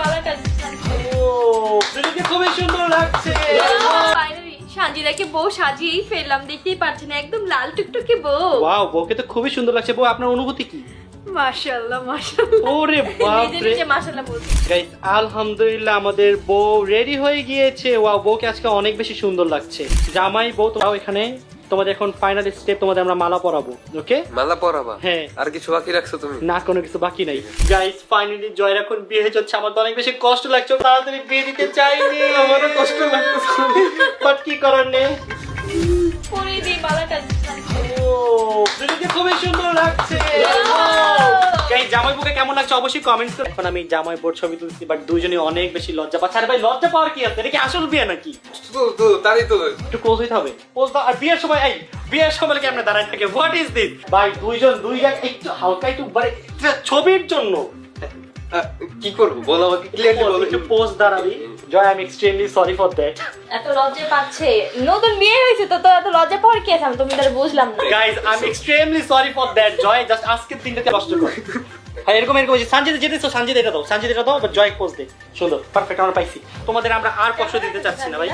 মালাটা ও দুজনকে খুবই সুন্দর লাগছে। ফাইনালি সানজিদাকে বউ সাজিয়েই ফেললাম, দেখতেই পাচ্ছেন একদম লাল টুকটুকে বউ। ওয়াও বউকে তো খুবই সুন্দর লাগছে। বউ আপনার অনুভূতি কি? মাশাআল্লাহ মাশাআল্লাহ, ওরে বাপ রে নিজে মাশাআল্লাহ বলছি। গাইস আলহামদুলিল্লাহ আমাদের বউ রেডি হয়ে গিয়েছে। ওয়াও বউকে আজকে অনেক বেশি সুন্দর লাগছে। জামাই বউ তোমরাও এখানে, তোমাদের এখন ফাইনাল স্টেপ, তোমাদের আমরা মালা পরাবো। ওকে মালা পরাবা? হ্যাঁ। আর কিছু বাকি রাখছো তুমি? না কোনো কিছু বাকি নাই। গাইস ফাইনালি জয়ের এখন বিয়ে হচ্ছে। আমার তো অনেক বেশি কষ্ট লাগছে, তাড়াতাড়ি বিয়ে দিতে চাইনি। আমারও কষ্ট লাগছে বাট কি করার নেই। পরে দিই মালাটা। ও দুজনকে খুবই সুন্দর লাগছে। গাইস জামাই বউকে কেমন লাগছে অবশ্যই কমেন্টস করো। এখন আমি জামাই বউর ছবি তুলছি, বাট দুইজনই অনেক বেশি লজ্জা পাচ্ছে। আরে ভাই লজ্জা পাওয়ার কি আছে? এটা কি আসল বিয়ে নাকি? তো তাড়ি তো একটু ক্লোজ হইতে হবে। ক্লোজ দাও। আর বিয়ের সময় এই বিয়ের সময় কি আমরা দাঁড়ায় থাকে? What is this? ভাই দুইজন দুই জায়গা একটু হালকা একটু মানে ছবির জন্য কি করবো বলো আমাকে, ক্লিয়ারলি বলো। একটু পোজ দাঁড়াবি। Joy I am extremely sorry for that. এত লজ্জা পাচ্ছে, নতুন বিয়ে হয়েছে তো, তো এত লজ্জা পাওয়ার কি আছে? আমি তুমি তার বুঝলাম না। Guys I am extremely sorry for that. Joy just আজকের দিনটাতে কষ্ট করে। হ্যাঁ এরকম এরকম সানজিদা যেতেছো, সানজিদা এটা দাও, সানজিদা এটা দাও, বাট জয় পোজ দে। সুন্দর পারফেক্ট আমরা পাইছি। তোমাদের আমরা আর কষ্ট দিতে চাচ্ছি না ভাই।